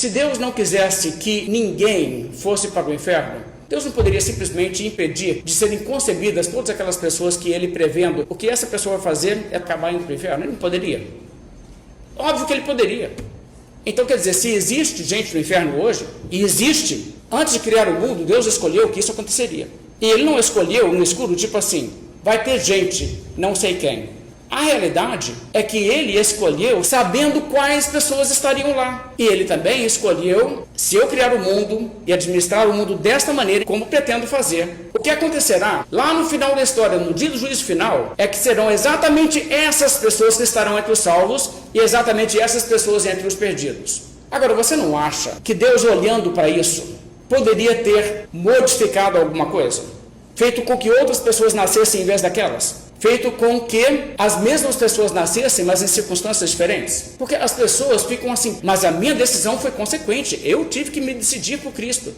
Se Deus não quisesse que ninguém fosse para o inferno, Deus não poderia simplesmente impedir de serem concebidas todas aquelas pessoas que Ele, prevendo o que essa pessoa vai fazer, é acabar indo para o inferno? Ele não poderia. Óbvio que Ele poderia. Então, quer dizer, se existe gente no inferno hoje, e existe, antes de criar o mundo, Deus escolheu que isso aconteceria. E Ele não escolheu no escuro, tipo assim, vai ter gente, não sei quem. A realidade é que Ele escolheu sabendo quais pessoas estariam lá. E Ele também escolheu, se eu criar o mundo e administrar o mundo desta maneira, como pretendo fazer. O que acontecerá lá no final da história, no dia do juízo final, é que serão exatamente essas pessoas que estarão entre os salvos e exatamente essas pessoas entre os perdidos. Agora, você não acha que Deus, olhando para isso, poderia ter modificado alguma coisa? Feito com que outras pessoas nascessem em vez daquelas? Feito com que as mesmas pessoas nascessem, mas em circunstâncias diferentes? Porque as pessoas ficam assim, mas a minha decisão foi consequente, eu tive que me decidir por Cristo.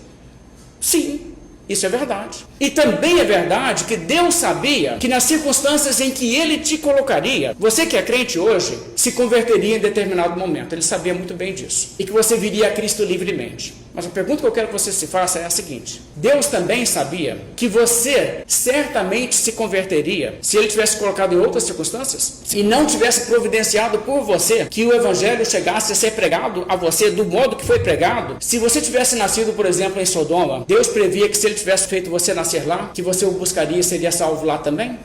Sim, isso é verdade. E também é verdade que Deus sabia que nas circunstâncias em que Ele te colocaria, você que é crente hoje, se converteria em determinado momento. Ele sabia muito bem disso. E que você viria a Cristo livremente. Mas a pergunta que eu quero que você se faça é a seguinte: Deus também sabia que você certamente se converteria se Ele tivesse colocado em outras circunstâncias e não tivesse providenciado por você que o Evangelho chegasse a ser pregado a você do modo que foi pregado. Se você tivesse nascido, por exemplo, em Sodoma, Deus previa que se Ele tivesse feito você nascer lá, que você o buscaria e seria salvo lá também?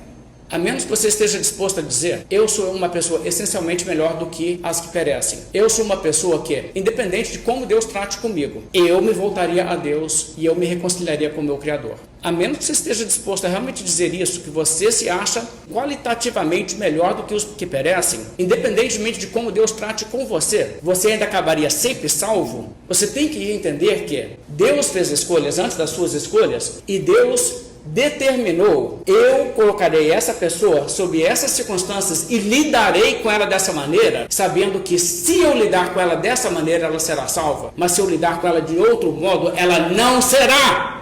A menos que você esteja disposto a dizer, eu sou uma pessoa essencialmente melhor do que as que perecem. Eu sou uma pessoa que, independente de como Deus trate comigo, eu me voltaria a Deus e eu me reconciliaria com o meu Criador. A menos que você esteja disposto a realmente dizer isso, que você se acha qualitativamente melhor do que os que perecem, independentemente de como Deus trate com você, você ainda acabaria sempre salvo. Você tem que entender que Deus fez escolhas antes das suas escolhas e Deus determinou, eu colocarei essa pessoa sob essas circunstâncias e lidarei com ela dessa maneira, sabendo que se eu lidar com ela dessa maneira, ela será salva, mas se eu lidar com ela de outro modo, ela não será.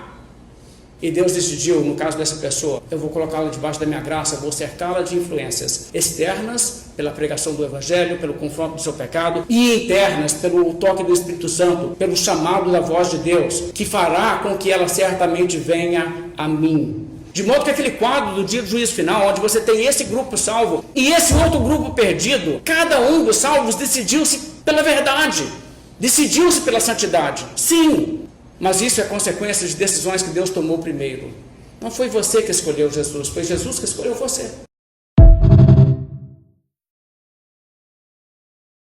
E Deus decidiu, no caso dessa pessoa, eu vou colocá-la debaixo da minha graça, vou cercá-la de influências externas, pela pregação do Evangelho, pelo confronto do seu pecado, e internas, pelo toque do Espírito Santo, pelo chamado da voz de Deus, que fará com que ela certamente venha a mim. De modo que aquele quadro do dia do juízo final, onde você tem esse grupo salvo e esse outro grupo perdido, cada um dos salvos decidiu-se pela verdade, decidiu-se pela santidade. Sim, mas isso é consequência de decisões que Deus tomou primeiro. Não foi você que escolheu Jesus, foi Jesus que escolheu você.